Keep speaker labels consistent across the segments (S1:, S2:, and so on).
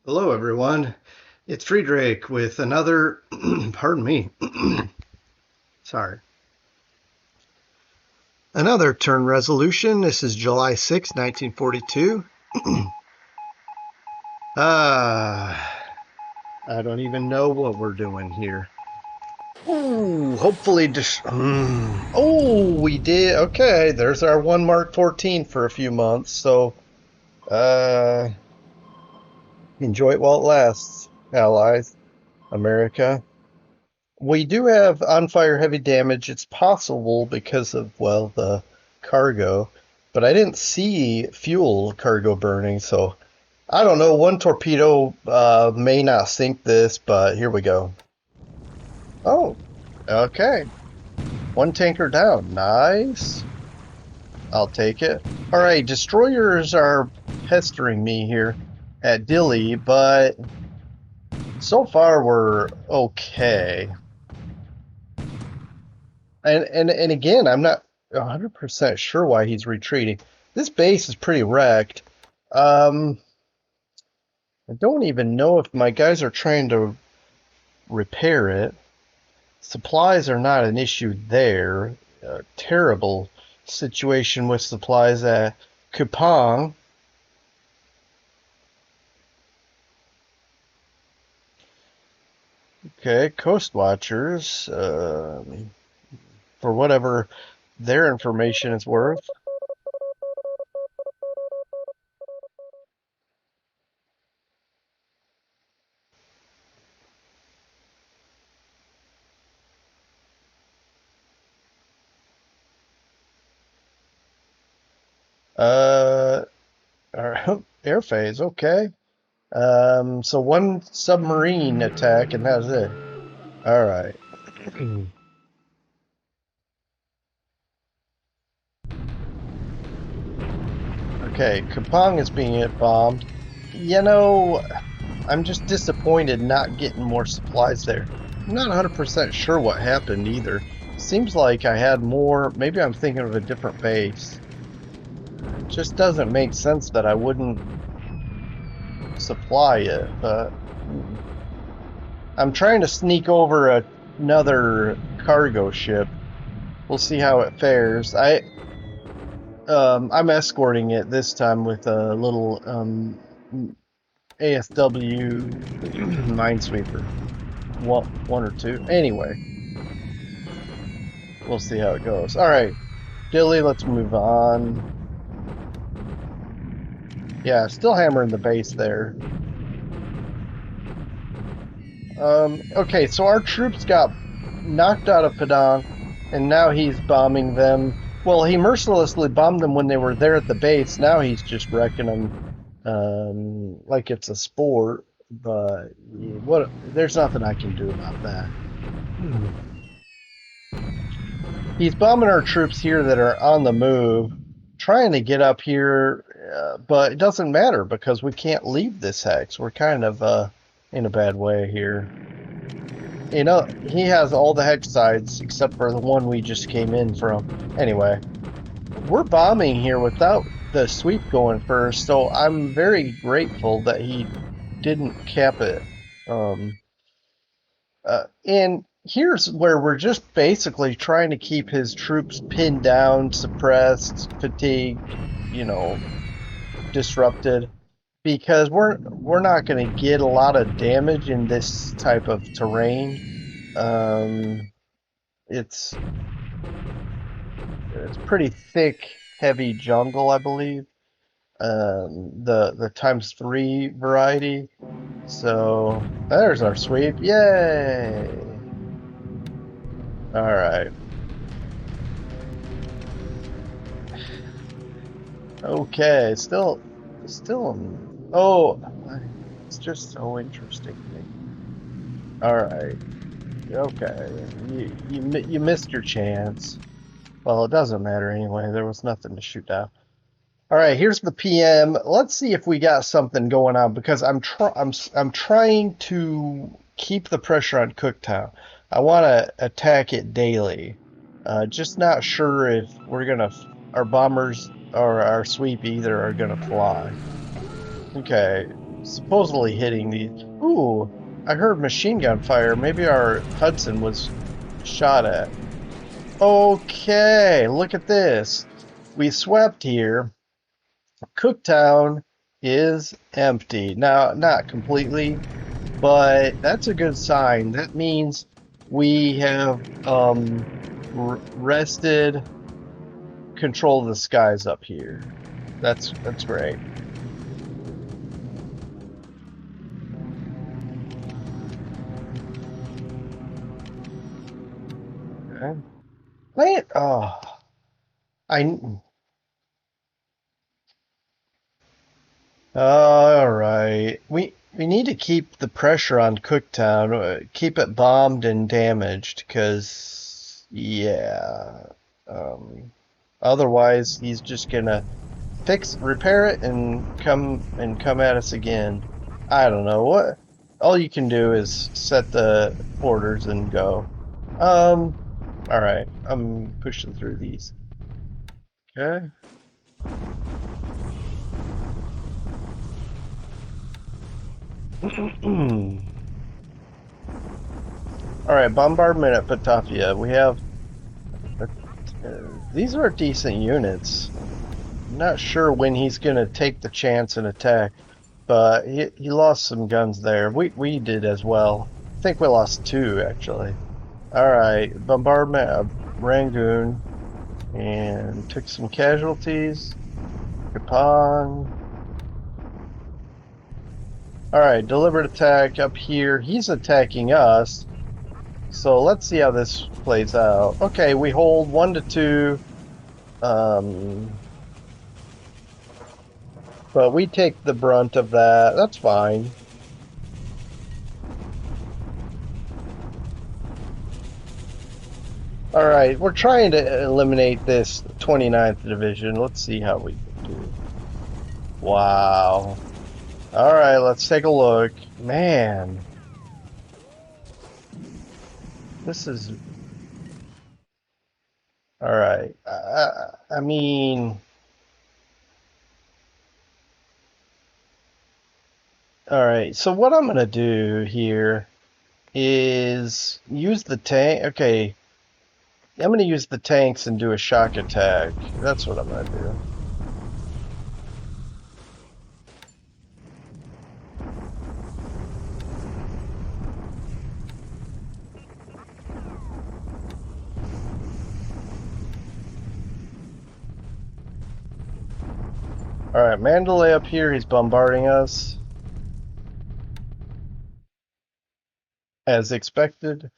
S1: Hello, everyone. It's Friedrich with another, pardon me, sorry, another turn resolution. This is July 6th, 1942. I don't even know what we're doing here. Ooh, hopefully just, oh, we did. Okay, there's our one Mark 14 for a few months. So, uh, enjoy it while it lasts, allies, America. We do have on fire heavy damage. It's possible because of, well, the cargo, but I didn't see fuel cargo burning, so I don't know. One torpedo may not sink this, but here we go. Oh, okay. One tanker down. Nice. I'll take it. All right, destroyers are pestering me here at Dilly, but so far we're okay. And again, I'm not 100% sure why he's retreating. This base is pretty wrecked. I don't even know if my guys are trying to repair it. Supplies are not an issue there. Terrible situation with supplies at Kupang. Okay, Coast Watchers, for whatever their information is worth. Uh, Air phase, okay. So one submarine attack and that's it. All right. Okay, Kupang is being bombed. You know, I'm just disappointed not getting more supplies there. I'm not 100% sure what happened either. Seems like I had more. Maybe I'm thinking of a different base. It just doesn't make sense that I wouldn't supply it, but I'm trying to sneak over another cargo ship. We'll see how it fares. I'm escorting it this time with a little ASW minesweeper. One or two. Anyway, we'll see how it goes. All right, Dilly, let's move on. Yeah, still hammering the base there. Okay, so our troops got knocked out of Padang, and now he's bombing them. Well, he mercilessly bombed them when they were there at the base. Now he's just wrecking them like it's a sport. But what? There's nothing I can do about that. He's bombing our troops here that are on the move, trying to get up here, but it doesn't matter because we can't leave this hex. We're kind of in a bad way here. You know, he has all the hex sides except for the one we just came in from. Anyway, we're bombing here without the sweep going first, so I'm very grateful that he didn't cap it. And here's where we're just basically trying to keep his troops pinned down, suppressed, fatigued, you know, disrupted, because we're not going to get a lot of damage in this type of terrain. It's pretty thick, heavy jungle, I believe. The times three variety. So there's our sweep. Yay! All right. Okay. Still. Oh, it's just so interesting to me. All right. Okay. You missed your chance. Well, it doesn't matter anyway. There was nothing to shoot down. All right, here's the PM. Let's see if we got something going on because I'm trying to keep the pressure on Cooktown. I want to attack it daily. Just not sure if our bombers or our sweep either are gonna fly. Okay, supposedly hitting these. Ooh, I heard machine gun fire. Maybe our Hudson was shot at. Okay, look at this. We swept here. Cooktown is empty. Now, not completely, but that's a good sign. That means we have wrested control of the skies up here. That's great. Okay. Plant. Oh, I. All right. We need to keep the pressure on Cooktown. Keep it bombed and damaged, because yeah. Um, Otherwise, he's just gonna repair it, and come at us again. I don't know what. All you can do is set the orders and go. Um. All right. I'm pushing through these. Okay. All right. Bombardment at Patapia. We have. Uh, these are decent units. I'm not sure when he's gonna take the chance and attack, but he lost some guns there. We did as well. I think we lost two actually. All right, bombardment of Rangoon and took some casualties. Kapong. All right, deliberate attack up here. He's attacking us. So let's see how this plays out. Okay, we hold 1 to 2. Um, but we take the brunt of that. That's fine. All right, we're trying to eliminate this 29th division. Let's see how we can do. Wow. All right, let's take a look. Man, this is all right. I mean, all right. So what I'm gonna do here is use the tank. Okay, I'm gonna use the tanks and do a shock attack. That's what I'm gonna do. All right, Mandalay up here. He's bombarding us as expected.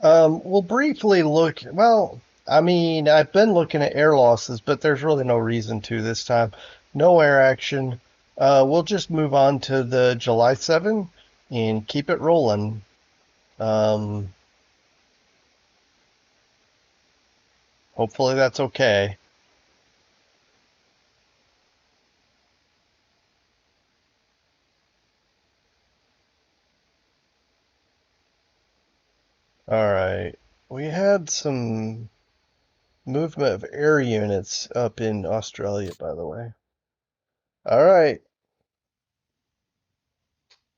S1: We'll briefly look. Well, I mean, I've been looking at air losses, but there's really no reason to this time. No air action. We'll just move on to the July 7 and keep it rolling. Um, Hopefully that's okay. All right. We had some movement of air units up in Australia, by the way. All right.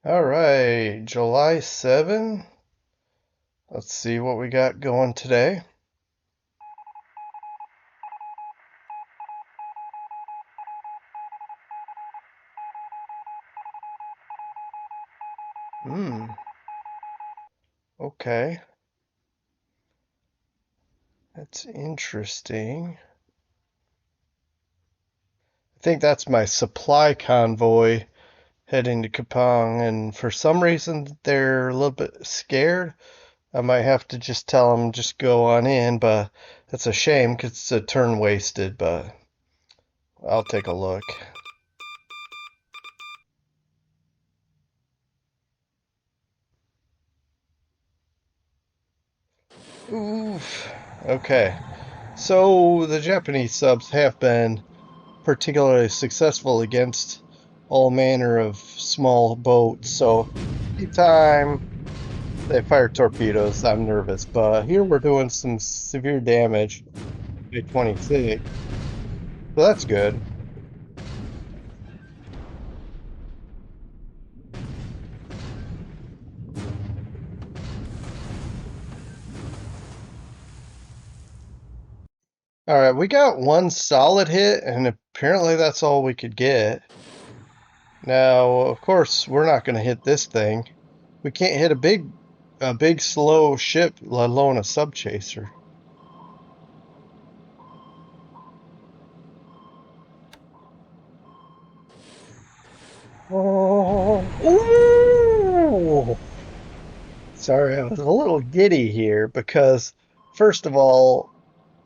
S1: All right. July 7. Let's see what we got going today. Hmm. Okay. That's interesting. I think that's my supply convoy heading to Kapong, and for some reason they're a little bit scared. I might have to just tell them just go on in, but that's a shame because it's a turn wasted, but I'll take a look. Oof. Okay. So the Japanese subs have been particularly successful against all manner of small boats, so anytime They fire torpedoes. I'm nervous, but here we're doing some severe damage at 26. So that's good. All right, we got one solid hit, and apparently that's all we could get. Now, of course, we're not going to hit this thing. We can't hit a big slow ship, let alone a sub chaser. Oh, ooh! Sorry, I was a little giddy here because, first of all,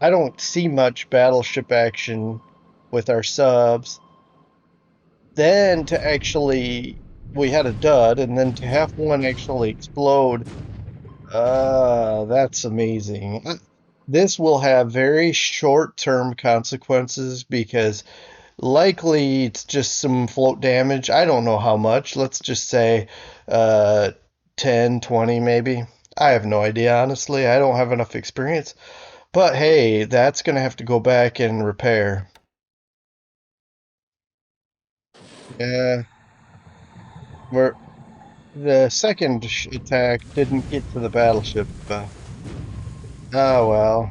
S1: I don't see much battleship action with our subs. Then to actually, we had a dud, and then to have one actually explode, that's amazing. This will have very short-term consequences because likely it's just some float damage. I don't know how much. Let's just say uh 10, 20 maybe. I have no idea, honestly. I don't have enough experience. But hey, that's gonna have to go back and repair. Yeah, where the second attack didn't get to the battleship. Oh well.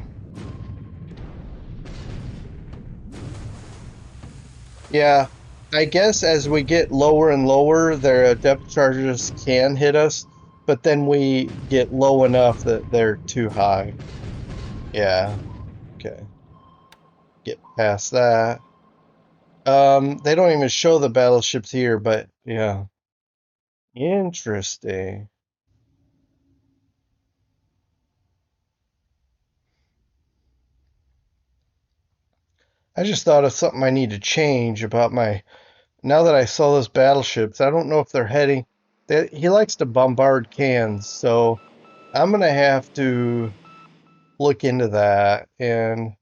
S1: Yeah, I guess as we get lower and lower, their depth charges can hit us, but then we get low enough that they're too high. Yeah, okay. Get past that. They don't even show the battleships here, but yeah. Interesting. I just thought of something I need to change about my. Now that I saw those battleships, I don't know if they're heading. He likes to bombard cans, so I'm gonna have to look into that and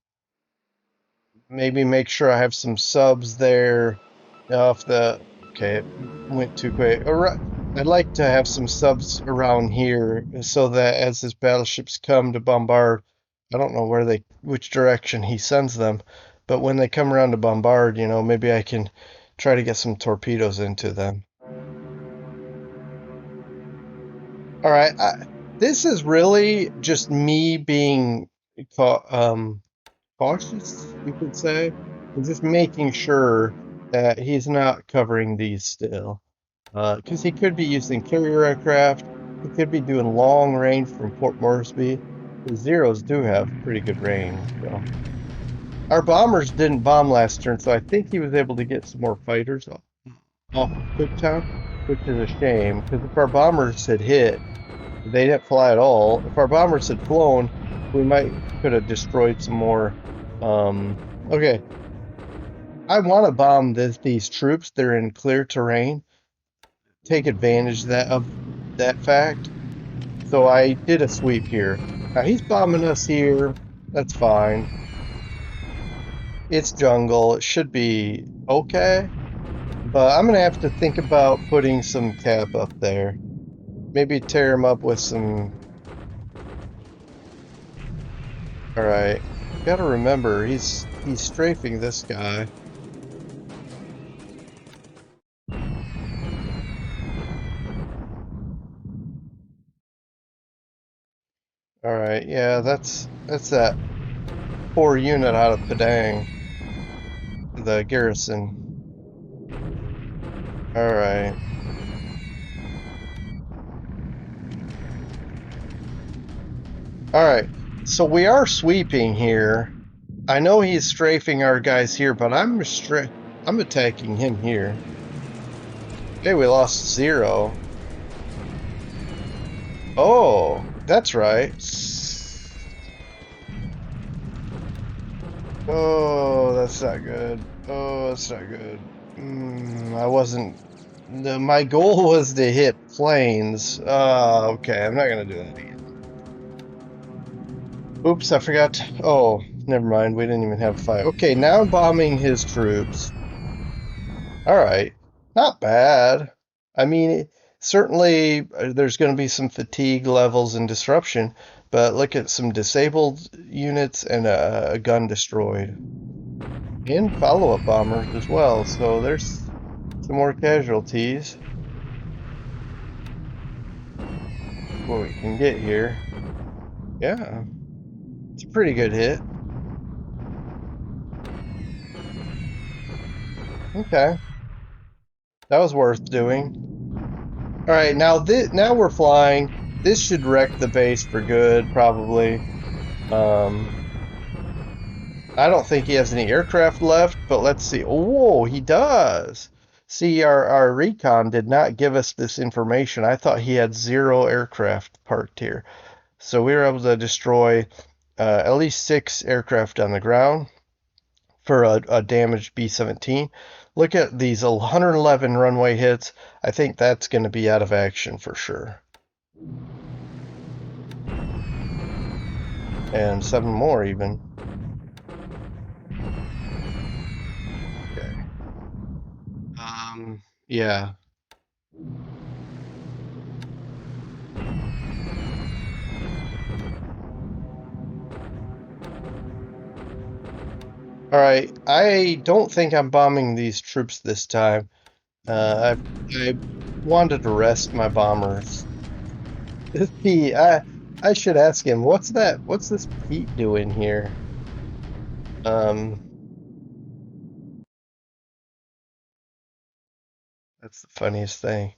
S1: maybe make sure I have some subs there. If the okay, it went too quick. I'd like to have some subs around here so that as his battleships come to bombard, I don't know which direction he sends them, but when they come around to bombard, maybe I can try to get some torpedoes into them. All right, this is really just me being cautious, you could say, and just making sure that he's not covering these still. Because he could be using carrier aircraft, he could be doing long range from Port Moresby. The Zeros do have pretty good range, so. Our bombers didn't bomb last turn, so I think he was able to get some more fighters off of Cooktown, which is a shame, because if our bombers had hit, they didn't fly at all. If our bombers had flown, we might could have destroyed some more. Okay, I want to bomb these troops. They're in clear terrain. Take advantage of that fact. So I did a sweep here. Now he's bombing us here. That's fine. It's jungle. It should be okay. But I'm gonna have to think about putting some cap up there. Maybe tear him up with some. All right. Gotta remember, he's strafing this guy. All right, yeah, that's that poor unit out of Padang, the garrison. All right. All right. So we are sweeping here. I know he's strafing our guys here, but I'm attacking him here. Okay, we lost 0. Oh, that's right. Oh, that's not good. Oh, that's not good. I wasn't. My goal was to hit planes. Okay, I'm not gonna do that again. Oops, I forgot. Oh, never mind. We didn't even have a fight. Okay, now I'm bombing his troops. All right, not bad. I mean, certainly there's going to be some fatigue levels and disruption, but look at some disabled units and a gun destroyed. And follow-up bombers as well, so there's some more casualties. What we can get here. Yeah, it's a pretty good hit. Okay, that was worth doing. All right, now we're flying. This should wreck the base for good, probably. Um, I don't think he has any aircraft left, but let's see. Oh, he does. See, our recon did not give us this information. I thought he had 0 aircraft parked here. So we were able to destroy at least 6 aircraft on the ground for a damaged B-17. Look at these 111 runway hits. I think that's going to be out of action for sure. And 7 more even. Okay. Yeah. All right. I don't think I'm bombing these troops this time. I wanted to rest my bombers. Pete, I should ask him, what's that? What's this Pete doing here? Um, that's the funniest thing.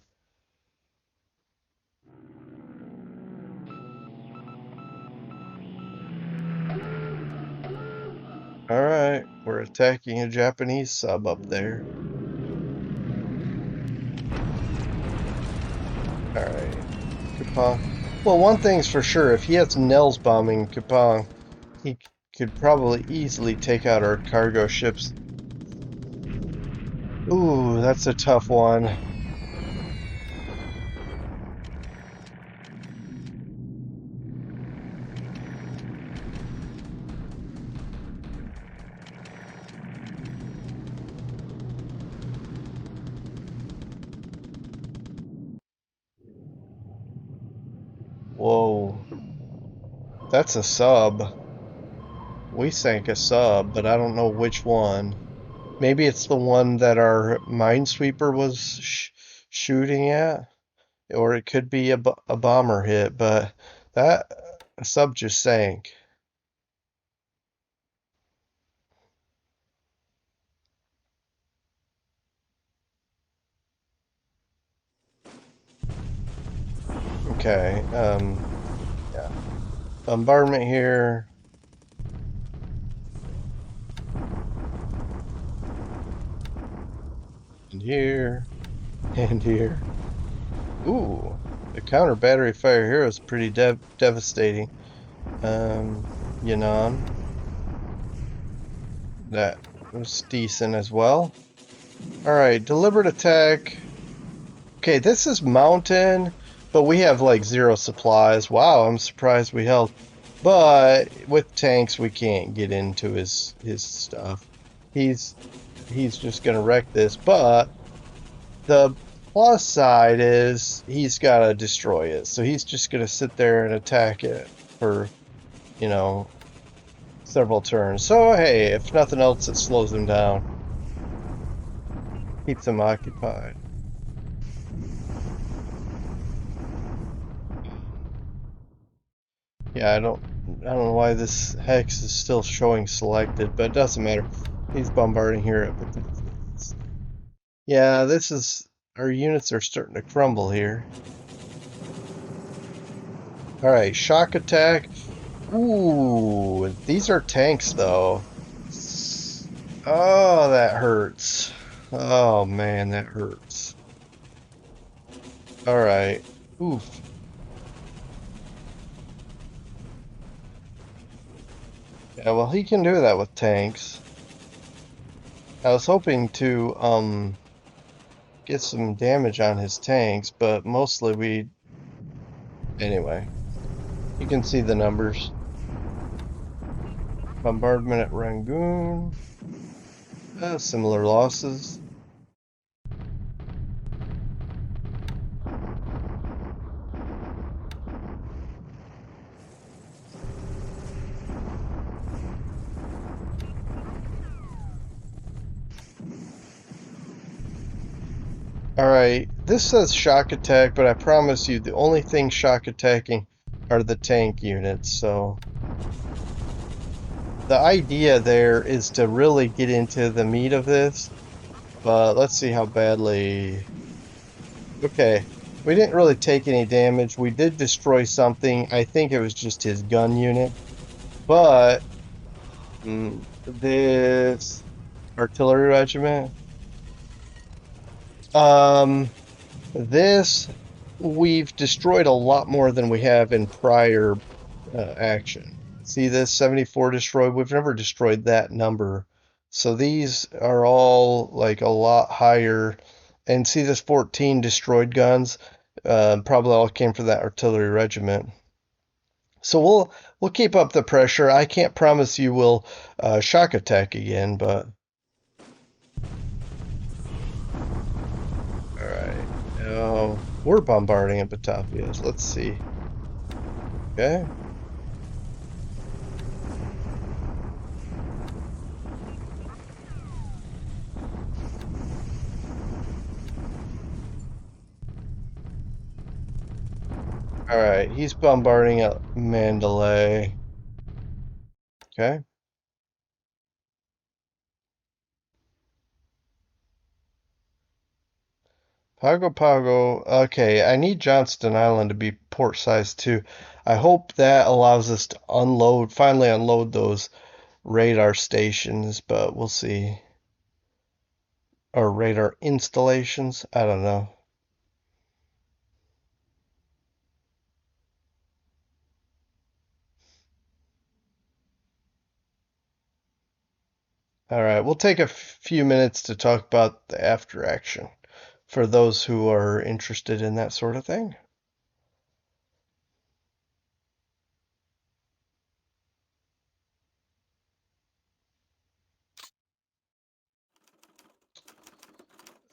S1: All right, we're attacking a Japanese sub up there. All right, Kupang. Well, one thing's for sure, if he has Nels bombing Kupang, he could probably easily take out our cargo ships. Ooh, that's a tough one. Whoa, that's a sub. We sank a sub, but I don't know which one. Maybe it's the one that our minesweeper was shooting at, or it could be a bomber hit, but that sub just sank. Okay, yeah. Bombardment here. And here. And here. Ooh, the counter battery fire here is pretty devastating. Yan'an. That was decent as well. Alright, deliberate attack. Okay, this is mountain, but we have like 0 supplies. Wow, I'm surprised we held. But with tanks, we can't get into his stuff. He's just gonna wreck this. But the plus side is he's gotta destroy it. So he's just gonna sit there and attack it for, you know, several turns. So hey, if nothing else, it slows him down, keeps him occupied. Yeah, I don't know why this hex is still showing selected, but it doesn't matter. He's bombarding here. Yeah, this is our units are starting to crumble here. All right, shock attack. Ooh, these are tanks though. Oh, that hurts. Oh man, that hurts. All right. Oof. Yeah, well, he can do that with tanks. I was hoping to get some damage on his tanks, but mostly anyway, you can see the numbers. Bombardment at Rangoon, similar losses. All right, this says shock attack, but I promise you the only thing shock attacking are the tank units. So the idea there is to really get into the meat of this, but let's see how badly. Okay, we didn't really take any damage. We did destroy something. I think it was just his gun unit, but this artillery regiment, um, this we've destroyed a lot more than we have in prior action. See this 74 destroyed? We've never destroyed that number. So these are all like a lot higher. And see this 14 destroyed guns? Probably all came from that artillery regiment. So we'll keep up the pressure. I can't promise you we'll shock attack again, but all right. Now we're bombarding at Batavias. Let's see. Okay. All right. He's bombarding at Mandalay. Okay. Pago Pago. Okay, I need Johnston Island to be port size too. I hope that allows us to finally unload those radar stations, but we'll see. Or radar installations. I don't know. All right, we'll take a few minutes to talk about the after action for those who are interested in that sort of thing.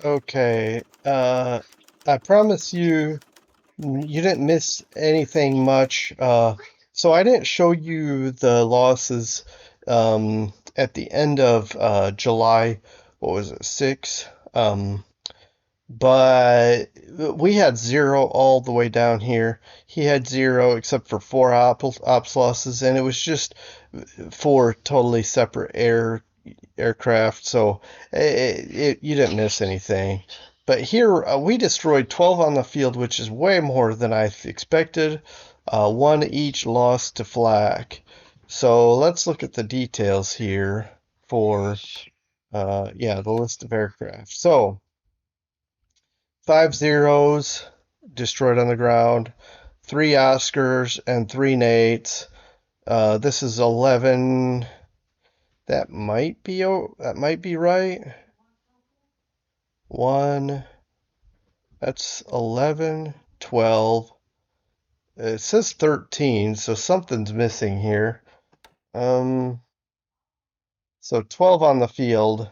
S1: Okay, I promise you, you didn't miss anything much. So I didn't show you the losses at the end of July. What was it, 6? But we had zero all the way down here. He had zero except for four ops losses, and it was just four totally separate aircraft. So you didn't miss anything. But here we destroyed 12 on the field, which is way more than I expected. One each lost to flak. So let's look at the details here for yeah, the list of aircraft. So 5 zeros destroyed on the ground, three Oscars and three Nates. This is 11. That might be right. One. That's 11, 12. It says 13, so something's missing here. Um, so 12 on the field.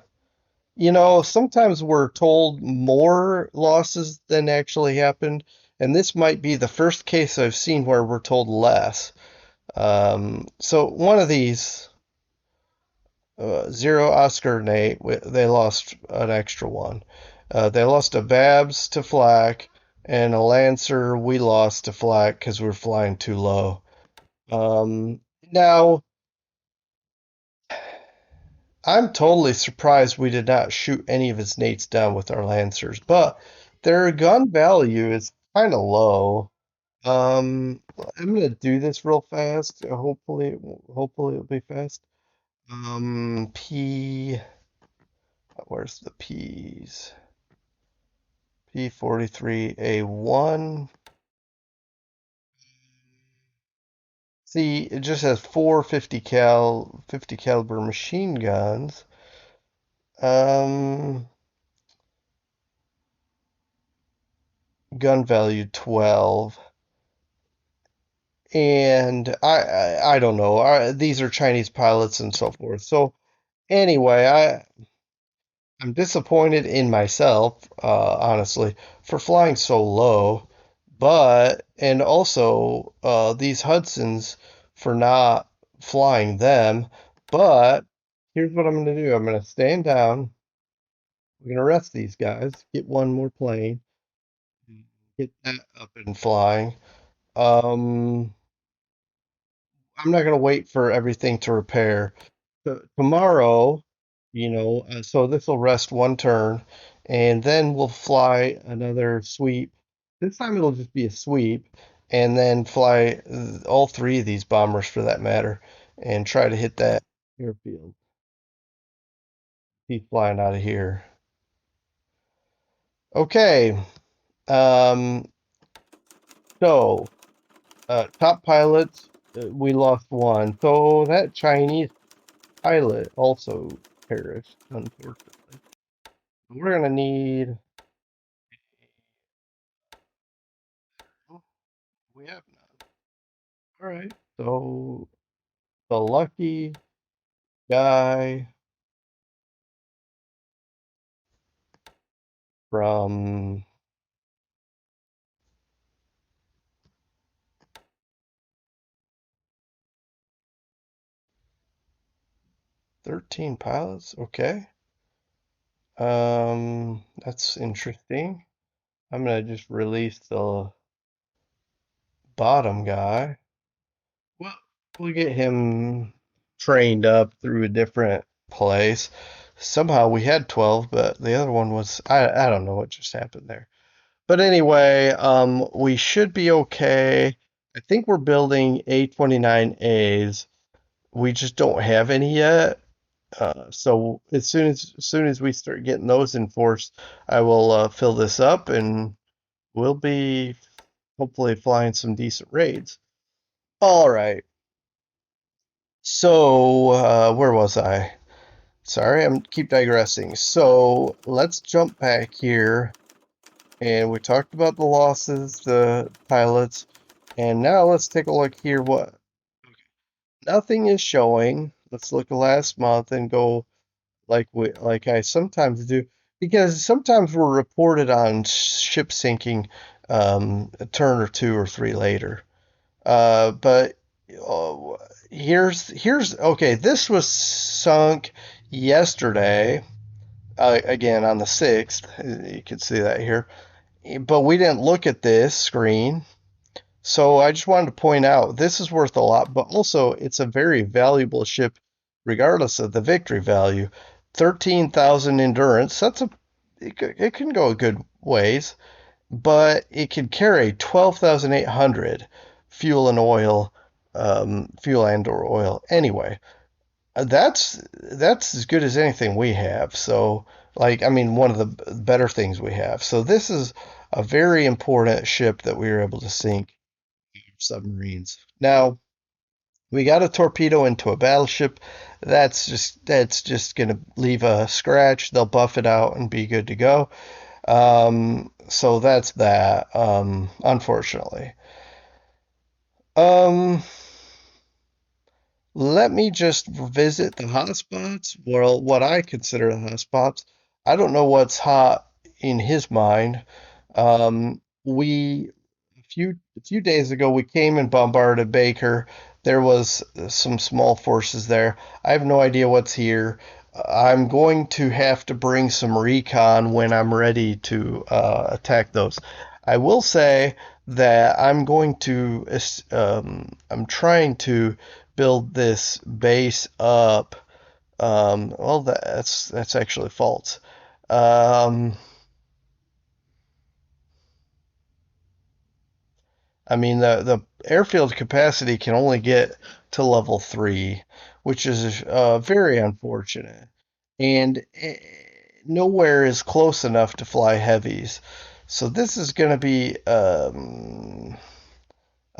S1: You know, sometimes we're told more losses than actually happened, and this might be the first case I've seen where we're told less. So one of these, zero Oscar Nate, they lost an extra one. They lost a Vabs to flak, and a Lancer we lost to flak because we're flying too low. Now, I'm totally surprised we did not shoot any of his Nates down with our Lancers, but their gun value is kind of low. I'm gonna do this real fast. Hopefully it'll be fast. P, where's the P's? P43A1. See, it just has four 50 caliber machine guns. Um, gun value 12. And I don't know. These are Chinese pilots and so forth. So anyway, I'm disappointed in myself, honestly, for flying so low, and also these Hudsons for not flying them. But here's what I'm going to do. I'm going to stand down We're gonna rest these guys, get one more plane, get that up and flying. Um, I'm not gonna wait for everything to repair. Tomorrow, so this will rest one turn, and then we'll fly another sweep. This time it'll just be a sweep, and then fly all three of these bombers for that matter, and try to hit that airfield. Keep flying out of here. Okay. Um, so top pilots, we lost one. So that Chinese pilot also perished, unfortunately. We're gonna need. Oh, we have none. All right. So the lucky guy from 13 pilots. Okay. That's interesting. I'm gonna just release the bottom guy. Well, we'll get him trained up through a different place. Somehow we had 12, but the other one was I don't know what just happened there. But anyway, we should be okay. I think we're building A29As. We just don't have any yet. So as soon as we start getting those in force, I will fill this up and we'll be hopefully flying some decent raids. All right. So, where was I? Sorry, I'm keep digressing. So, let's jump back here. And we talked about the losses, the pilots. And now let's take a look here. What nothing is showing. Let's look at last month and go like I sometimes do, because sometimes we're reported on ship sinking a turn or two or three later. But uh, here's okay. This was sunk yesterday, again on the 6th. You can see that here. But we didn't look at this screen. So I just wanted to point out this is worth a lot, but also it's a very valuable ship, regardless of the victory value. 13,000 endurance. It can go a good ways, but it can carry 12,800 fuel and or oil. Anyway, that's as good as anything we have. So, like, I mean, one of the better things we have. So this is a very important ship that we were able to sink submarines. Now, we got a torpedo into a battleship. That's just gonna leave a scratch. They'll buff it out and be good to go. So that's that. Unfortunately. Um, Let me just visit the hotspots. Well, what I consider the hotspots. I don't know what's hot in his mind. We a few days ago we came and bombarded Baker. There was some small forces there. I have no idea what's here. I'm going to have to bring some recon when I'm ready to attack those. I will say that I'm trying to build this base up. Well, that's actually false. Um, I mean, the airfield capacity can only get to level 3, which is very unfortunate. And nowhere is close enough to fly heavies. So this is going to be a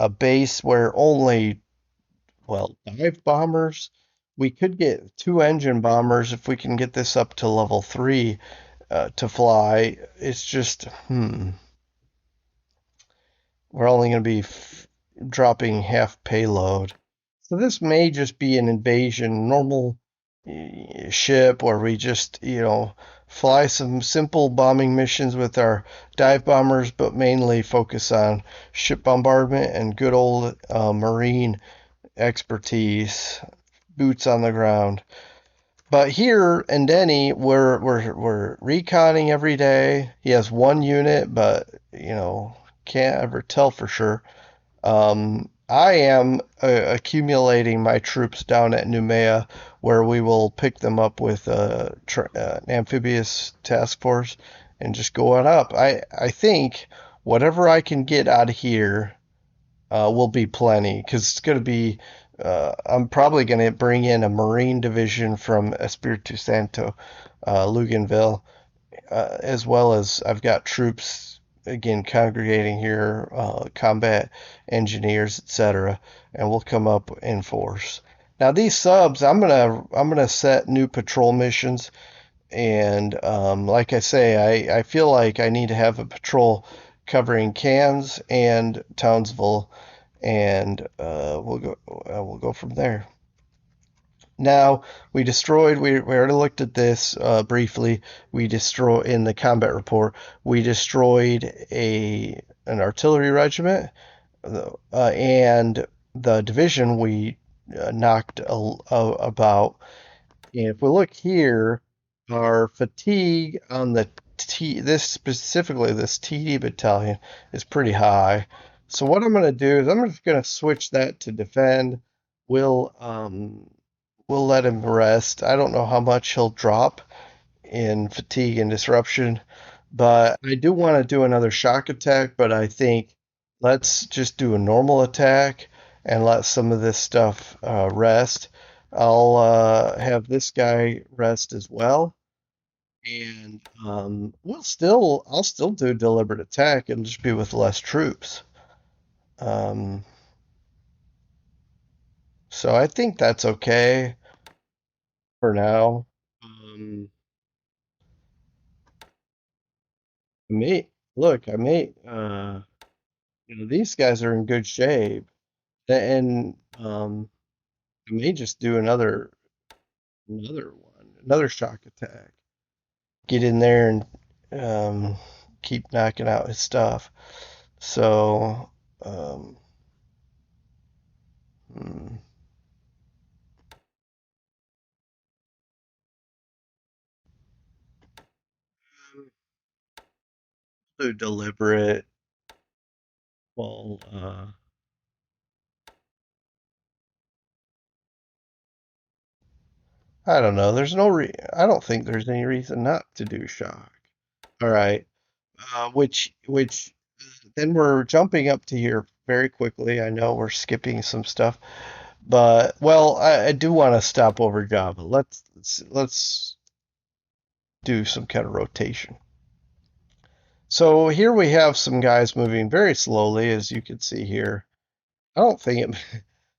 S1: base where only, well, dive bombers. We could get two engine bombers if we can get this up to level 3 to fly. It's just, we're only going to be dropping half payload. So this may just be an invasion, normal ship where we just, fly some simple bombing missions with our dive bombers, but mainly focus on ship bombardment and good old marine expertise, boots on the ground. But here in Denny, we're reconning every day. He has one unit, but can't ever tell for sure. I am accumulating my troops down at Noumea, where we will pick them up with an amphibious task force and just go on up. I think whatever I can get out of here will be plenty because it's going to be. I'm probably going to bring in a Marine division from Espiritu Santo, Luganville, as well as I've got troops again congregating here, combat engineers, etc., and we'll come up in force. Now these subs, I'm gonna set new patrol missions, and like I say, I feel like I need to have a patrol covering Cairns and Townsville, and we'll go from there. Now we already looked at this briefly. We destroy in the combat report. We destroyed an artillery regiment, and the division we knocked about. And if we look here, our fatigue on this specifically this TD battalion is pretty high. So what I'm going to do is I'm just going to switch that to defend. We'll um, we'll let him rest. I don't know how much he'll drop in fatigue and disruption, but I do want to do another shock attack, but I think let's just do a normal attack and let some of this stuff rest. I'll have this guy rest as well, and I'll still do deliberate attack. It'll just be with less troops. Um, so I think that's okay for now. I may look. I may. These guys are in good shape, and I may just do another shock attack. Get in there and keep knocking out his stuff. So, um, hmm, do deliberate. Well, I don't know. I don't think there's any reason not to do shock. All right. Which then we're jumping up to here very quickly. I know we're skipping some stuff, but well, I do want to stop over Java. Let's do some kind of rotation. So here we have some guys moving very slowly, as you can see here. I don't think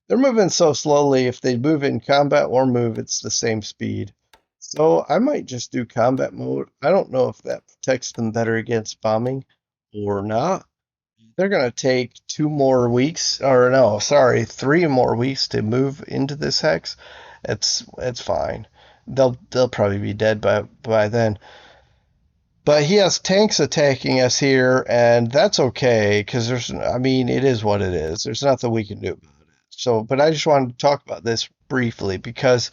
S1: they're moving so slowly. If they move in combat or move, it's the same speed. So I might just do combat mode. I don't know if that protects them better against bombing or not. They're gonna take 2 more weeks, or no, sorry, 3 more weeks to move into this hex. It's fine. They'll probably be dead by then. But he has tanks attacking us here, and that's okay because I mean, it is what it is. There's nothing we can do about it. So, but I just wanted to talk about this briefly because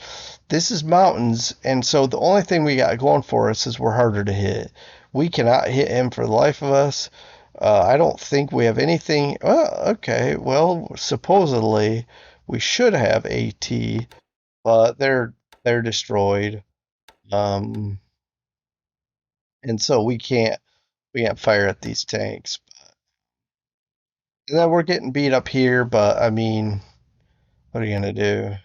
S1: this is mountains, and so the only thing we got going for us is we're harder to hit. We cannot hit him for the life of us. I don't think we have anything. Well, okay, well, supposedly we should have AT, but they're destroyed. Um, and so we can't fire at these tanks. And then we're getting beat up here, but I mean, what are you gonna do?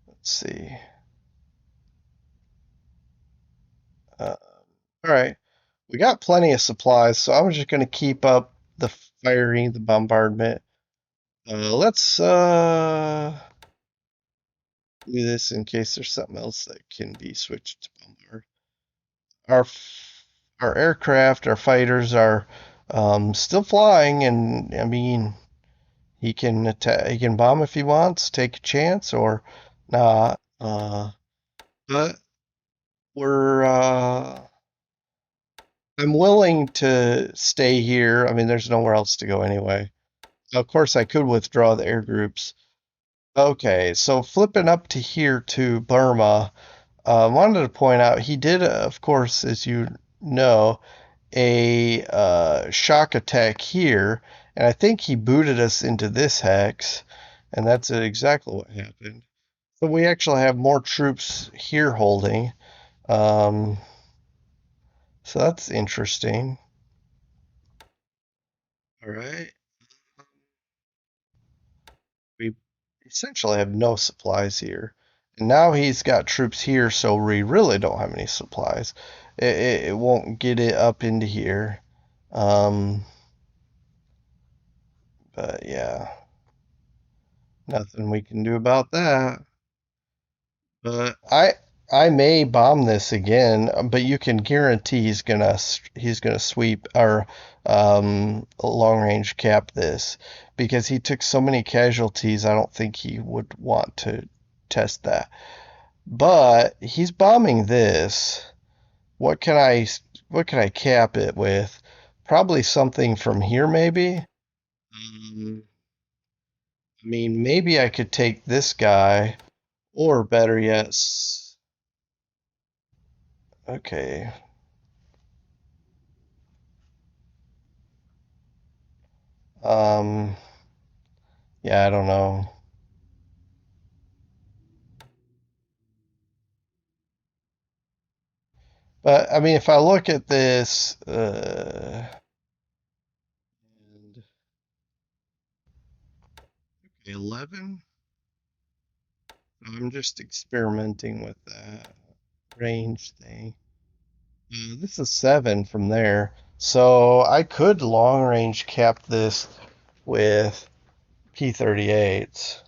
S1: Let's see. Uh, all right, we got plenty of supplies, so I'm just gonna keep up the firing, the bombardment. Let's do this in case there's something else that can be switched to bombard. Our our aircraft, our fighters are still flying, and I mean, he can attack, he can bomb if he wants, take a chance, or not. But we're I'm willing to stay here. I mean, there's nowhere else to go anyway. Of course, I could withdraw the air groups. Okay, so flipping up to here to Burma, wanted to point out he did, of course, as you know, a shock attack here, and I think he booted us into this hex, and that's exactly what happened. So we actually have more troops here holding. Um, so that's interesting. All right. We essentially have no supplies here. And now he's got troops here, so we really don't have any supplies. It won't get it up into here. Um, but yeah, nothing we can do about that. But I may bomb this again, but you can guarantee he's gonna sweep or long range cap this because he took so many casualties. I don't think he would want to test that. But he's bombing this. What can I what can I cap it with? Probably something from here, maybe. I mean, maybe I could take this guy, or better yet, okay. Um, yeah, I don't know. But I mean, if I look at this, and 11, I'm just experimenting with that range thing. This is 7 from there, so I could long range cap this with P-38s.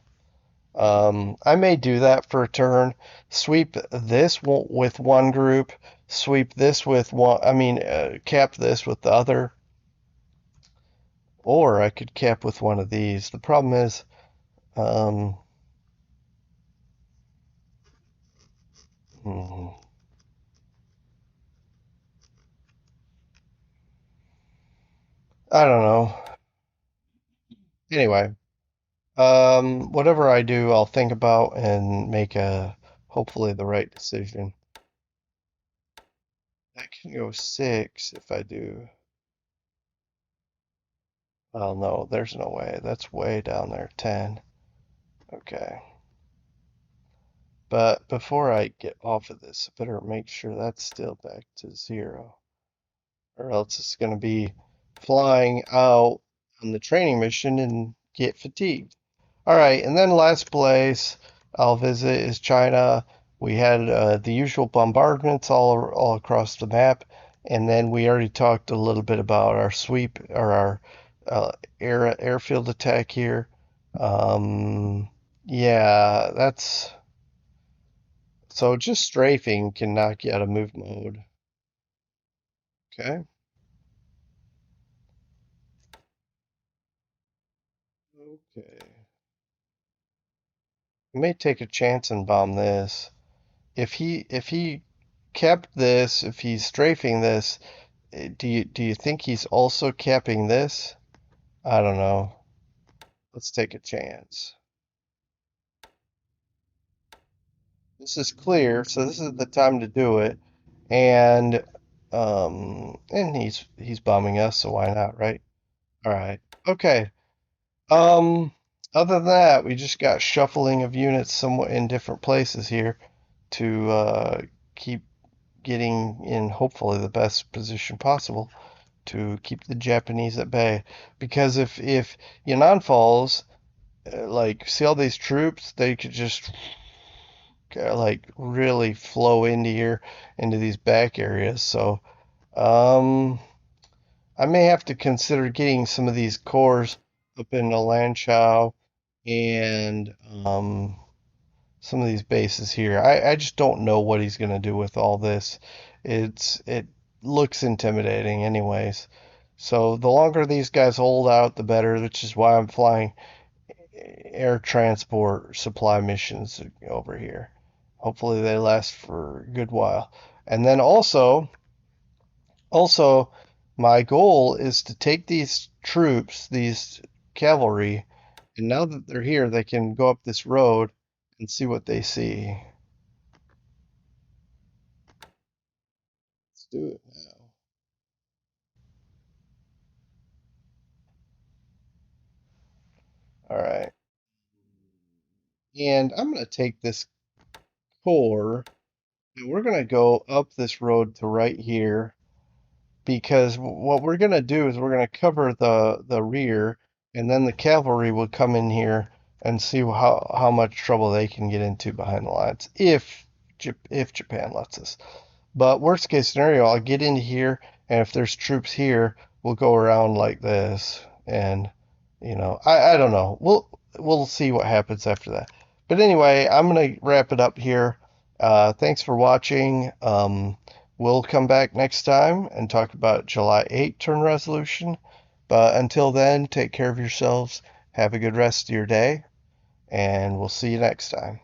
S1: I may do that for a turn. Sweep this with one group. Sweep this with one. I mean, cap this with the other. Or I could cap with one of these. The problem is, um, hmm, I don't know. Anyway, whatever I do, I'll think about and make a hopefully the right decision. I can go 6 if I do. Oh no, there's no way. That's way down there. 10. Okay. But before I get off of this, I better make sure that's still back to 0, or else it's going to be flying out on the training mission and get fatigued. All right, and then last place I'll visit is China. We had the usual bombardments all across the map, and then we already talked a little bit about our sweep or our airfield attack here. Yeah, that's so just strafing can knock you out of move mode. Okay. Okay. We may take a chance and bomb this. If he kept this, if he's strafing this, do you think he's also capping this? I don't know. Let's take a chance. This is clear, so this is the time to do it. And he's bombing us, so why not, right? All right. Okay. Um, Other than that, we just got shuffling of units somewhat in different places here to keep getting in hopefully the best position possible to keep the Japanese at bay. Because if Yan'an falls, like see all these troops, they could just like really flow into here into these back areas. So um, I may have to consider getting some of these cores up into Lanchow and some of these bases here. I just don't know what he's going to do with all this. It looks intimidating anyways. So the longer these guys hold out, the better, which is why I'm flying air transport supply missions over here. Hopefully they last for a good while. And then also my goal is to take these troops, these cavalry. And now that they're here, they can go up this road and see what they see. Let's do it now. All right. And I'm going to take this core and we're going to go up this road to right here because what we're going to do is we're going to cover the rear and then the cavalry will come in here and see how much trouble they can get into behind the lines if Japan lets us. But worst case scenario, I'll get into here, and if there's troops here, we'll go around like this, and I don't know. We'll see what happens after that. But anyway, I'm gonna wrap it up here. Thanks for watching. We'll come back next time and talk about July 8 turn resolution. But until then, take care of yourselves. Have a good rest of your day, and we'll see you next time.